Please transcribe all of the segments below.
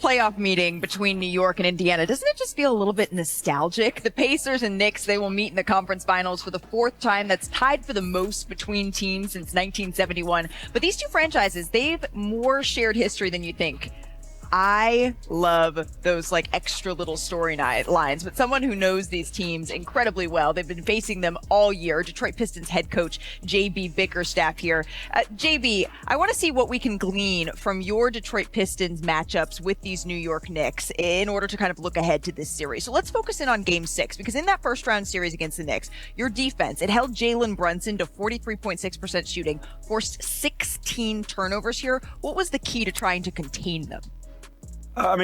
playoff meeting between New York and Indiana, doesn't it just feel a little bit nostalgic? The Pacers and Knicks, they will meet in the conference finals for the fourth time. That's tied for the most between teams since 1971. But these two franchises, they've more shared history than you think. I love those like extra little story lines, but someone who knows these teams incredibly well, they've been facing them all year. Detroit Pistons head coach JB Bickerstaff here. JB, I want to see what we can glean from your Detroit Pistons matchups with these New York Knicks in order to kind of look ahead to this series. So let's focus in on game 6, because in that first round series against the Knicks, your defense, it held Jalen Brunson to 43.6% shooting, forced 16 turnovers here. What was the key to trying to contain them?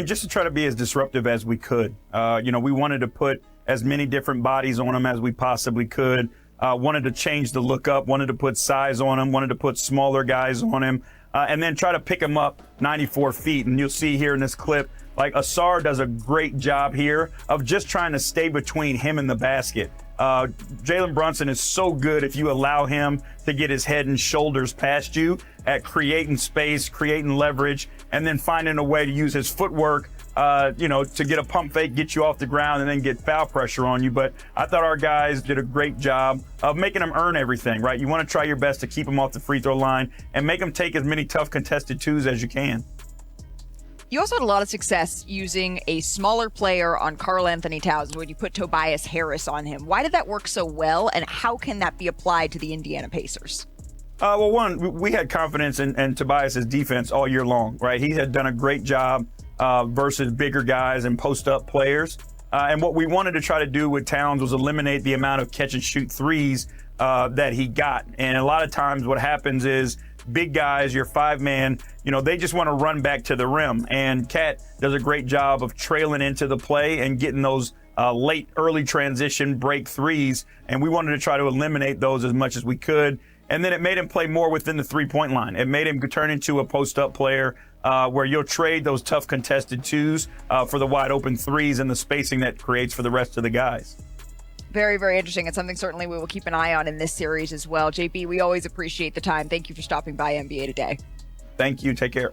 Just to try to be as disruptive as we could. We wanted to put as many different bodies on them as we possibly could. Wanted to change the look up, wanted to put size on him, wanted to put smaller guys on him, and then try to pick him up 94 feet. And you'll see here in this clip, like Asar does a great job here of just trying to stay between him and the basket. Jalen Brunson is so good if you allow him to get his head and shoulders past you at creating space, creating leverage, and then finding a way to use his footwork, to get a pump fake, get you off the ground, and then get foul pressure on you. But I thought our guys did a great job of making them earn everything, right? You want to try your best to keep them off the free throw line and make them take as many tough contested twos as you can. You also had a lot of success using a smaller player on Karl Anthony Towns when you put Tobias Harris on him. Why did that work so well, and how can that be applied to the Indiana Pacers? Well, one, we had confidence in Tobias' defense all year long, right? He had done a great job versus bigger guys and post-up players. And what we wanted to try to do with Towns was eliminate the amount of catch-and-shoot threes that he got. And a lot of times what happens is big guys, your 5-man, they just want to run back to the rim. And KAT does a great job of trailing into the play and getting those late, early transition break threes. And we wanted to try to eliminate those as much as we could. And then it made him play more within the three-point line. It made him turn into a post-up player where you'll trade those tough contested twos for the wide-open threes and the spacing that creates for the rest of the guys. Very, very interesting. It's something certainly we will keep an eye on in this series as well. JB, we always appreciate the time. Thank you for stopping by NBA Today. Thank you. Take care.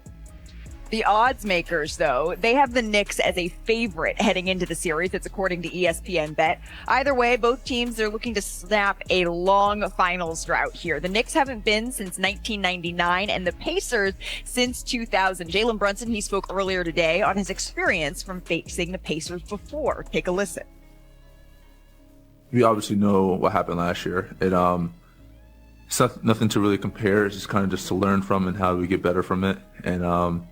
The odds makers, though, they have the Knicks as a favorite heading into the series. That's according to ESPN Bet. Either way, both teams, they're looking to snap a long finals drought here. The Knicks haven't been since 1999, and the Pacers since 2000. Jalen Brunson, he spoke earlier today on his experience from facing the Pacers before. Take a listen. We obviously know what happened last year. It's nothing to really compare. It's just kind of just to learn from and how we get better from it. And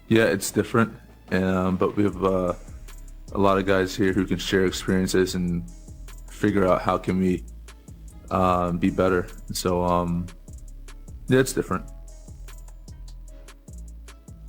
yeah, it's different. But we have a lot of guys here who can share experiences and figure out how can we be better. So yeah, it's different.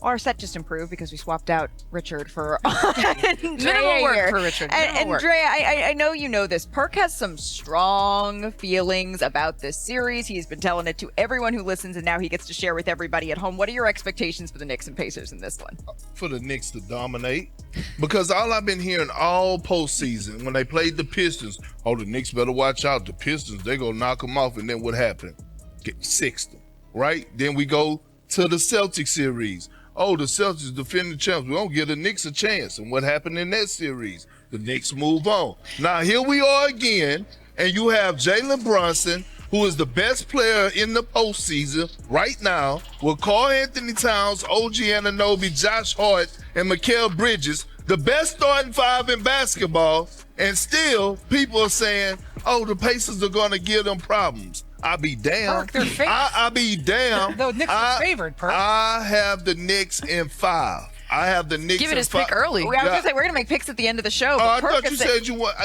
Our set just improved because we swapped out Richard for Minimal work for Richard. And Dre, I know you know this. Perk has some strong feelings about this series. He's been telling it to everyone who listens, and now he gets to share with everybody at home. What are your expectations for the Knicks and Pacers in this one? For the Knicks to dominate, because all I've been hearing all postseason when they played the Pistons, the Knicks better watch out. The Pistons, they gonna knock them off, and then what happened? Get sixth them, right? Then we go to the Celtics series. The Celtics defending champs. We don't give the Knicks a chance. And what happened in that series? The Knicks move on. Now, here we are again, and you have Jalen Brunson, who is the best player in the postseason right now, with Karl Anthony Towns, OG Anunoby, Josh Hart, and Mikal Bridges, the best starting 5 in basketball, and still people are saying, the Pacers are going to give them problems. I be damned. Perk, they're favored. I be damned. The Knicks are favored, Perk. I have the Knicks in 5. I have the Knicks. Give it his pick early. I was going to say, we're going to make picks at the end of the show. I thought you said you want.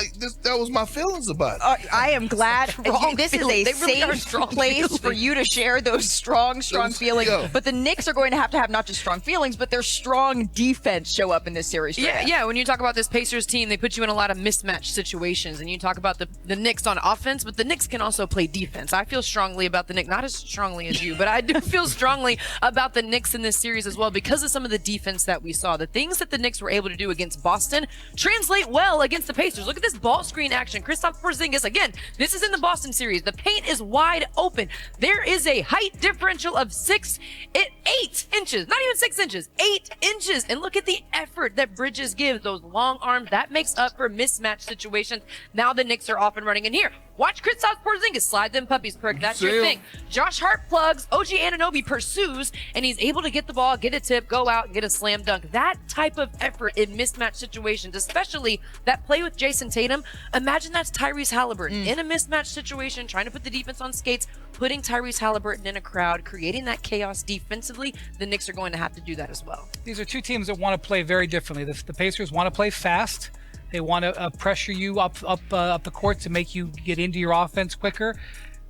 That was my feelings about it. I am glad. This is a safe place for you to share those strong feelings. Yeah. But the Knicks are going to have not just strong feelings, but their strong defense show up in this series. Yeah. When you talk about this Pacers team, they put you in a lot of mismatched situations, and you talk about the Knicks on offense, but the Knicks can also play defense. I feel strongly about the Knicks, not as strongly as you, but I do feel strongly about the Knicks in this series as well because of some of the defense that that we saw. The things that the Knicks were able to do against Boston translate well against the Pacers. Look at this ball screen action. Kristaps Porzingis, again, this is in the Boston series. The paint is wide open. There is a height differential of 8 inches, not even 6 inches, 8 inches. And look at the effort that Bridges gives, those long arms. That makes up for mismatch situations. Now the Knicks are off and running in here. Watch Kristaps Porzingis slide them puppies, Perk. That's your thing. Josh Hart plugs, OG Anunoby pursues, and he's able to get the ball, get a tip, go out, and get a slam dunk. That type of effort in mismatch situations, especially that play with Jason Tatum. Imagine that's Tyrese Halliburton in a mismatch situation, trying to put the defense on skates, putting Tyrese Halliburton in a crowd, creating that chaos defensively. The Knicks are going to have to do that as well. These are two teams that want to play very differently. The Pacers want to play fast. They want to pressure you up the court to make you get into your offense quicker.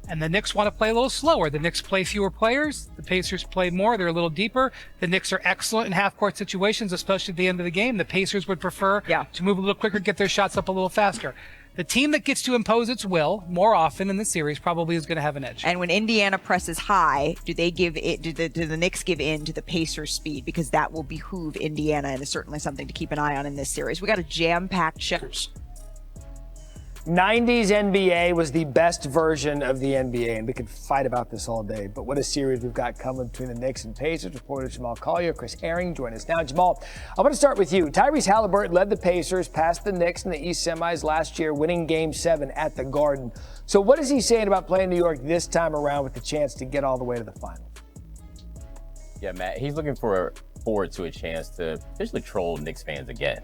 And the Knicks want to play a little slower. The Knicks play fewer players. The Pacers play more. They're a little deeper. The Knicks are excellent in half-court situations, especially at the end of the game. The Pacers would prefer to move a little quicker, get their shots up a little faster. The team that gets to impose its will more often in the series probably is going to have an edge. And when Indiana presses high, do they give it? Do the Knicks give in to the Pacers' speed? Because that will behoove Indiana, and is certainly something to keep an eye on in this series. We got a jam-packed show. 90s NBA was the best version of the NBA, and we could fight about this all day. But what a series we've got coming between the Knicks and Pacers. Reporter Jamal Collier, Chris Herring join us now. Jamal, I want to start with you. Tyrese Halliburton led the Pacers past the Knicks in the East semis last year, winning Game 7 at the Garden. So what is he saying about playing New York this time around with the chance to get all the way to the final? Yeah, Matt, he's looking forward to a chance to potentially troll Knicks fans again.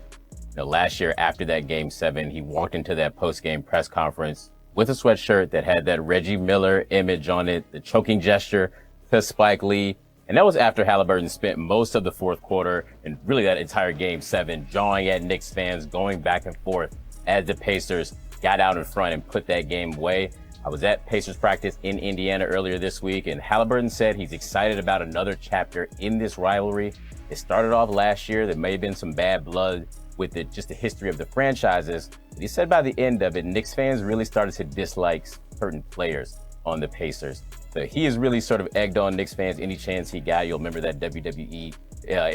Last year, after that Game 7, he walked into that post-game press conference with a sweatshirt that had that Reggie Miller image on it, the choking gesture to Spike Lee. And that was after Halliburton spent most of the fourth quarter and really that entire Game 7 jawing at Knicks fans, going back and forth as the Pacers got out in front and put that game away. I was at Pacers practice in Indiana earlier this week, and Halliburton said he's excited about another chapter in this rivalry. It started off last year. There may have been some bad blood with just the history of the franchises. But he said by the end of it, Knicks fans really started to dislike certain players on the Pacers. So he has really sort of egged on Knicks fans any chance he got. You'll remember that WWE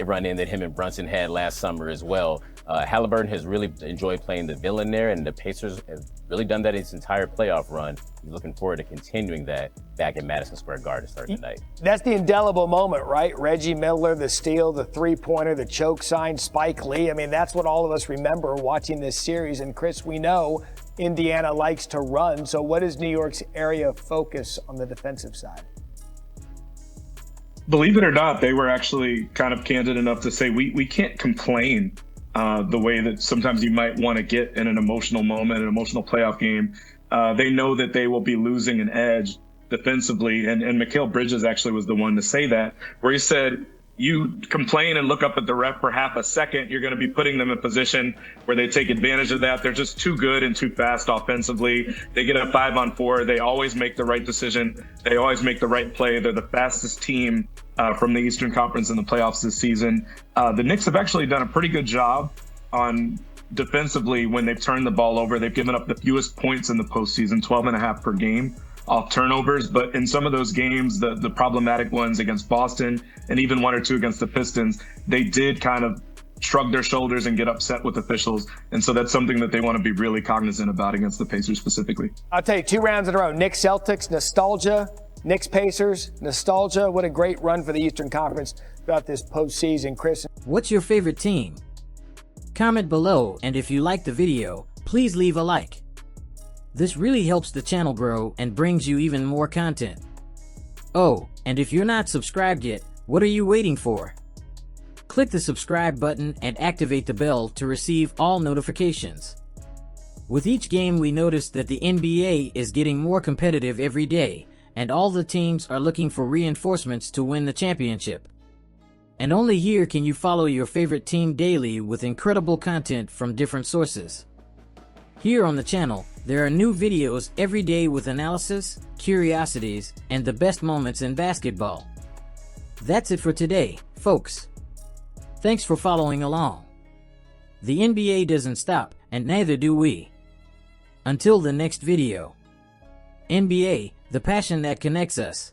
run-in that him and Brunson had last summer as well. Halliburton has really enjoyed playing the villain there, and the Pacers have really done that its entire playoff run. He's looking forward to continuing that back at Madison Square Garden starting tonight. That's the indelible moment, right? Reggie Miller, the steal, the three-pointer, the choke sign, Spike Lee. I mean, that's what all of us remember watching this series. And Chris, we know Indiana likes to run. So what is New York's area of focus on the defensive side? Believe it or not, they were actually kind of candid enough to say we can't complain the way that sometimes you might want to get in an emotional moment, an emotional playoff game. They know that they will be losing an edge defensively. And Mikal Bridges actually was the one to say that, where he said, you complain and look up at the ref for half a second, you're going to be putting them in a position where they take advantage of that. They're just too good and too fast offensively. They get a 5-on-4. They always make the right decision. They always make the right play. They're the fastest team from the Eastern Conference in the playoffs this season. The Knicks have actually done a pretty good job on defensively when they've turned the ball over. They've given up the fewest points in the postseason, 12.5 per game off turnovers. But in some of those games, the problematic ones against Boston and even 1 or 2 against the Pistons, they did kind of shrug their shoulders and get upset with officials. And so that's something that they want to be really cognizant about against the Pacers specifically. I'll tell you, 2 rounds in a row. Knicks Celtics, nostalgia. Knicks Pacers, nostalgia. What a great run for the Eastern Conference throughout this postseason. Chris? What's your favorite team? Comment below, and if you like the video, please leave a like. This really helps the channel grow and brings you even more content. Oh, and if you're not subscribed yet, what are you waiting for? Click the subscribe button and activate the bell to receive all notifications. With each game, we noticed that the NBA is getting more competitive every day, and all the teams are looking for reinforcements to win the championship. And only here can you follow your favorite team daily with incredible content from different sources. Here on the channel, there are new videos every day with analysis, curiosities, and the best moments in basketball. That's it for today, folks. Thanks for following along. The NBA doesn't stop, and neither do we. Until the next video. NBA, the passion that connects us.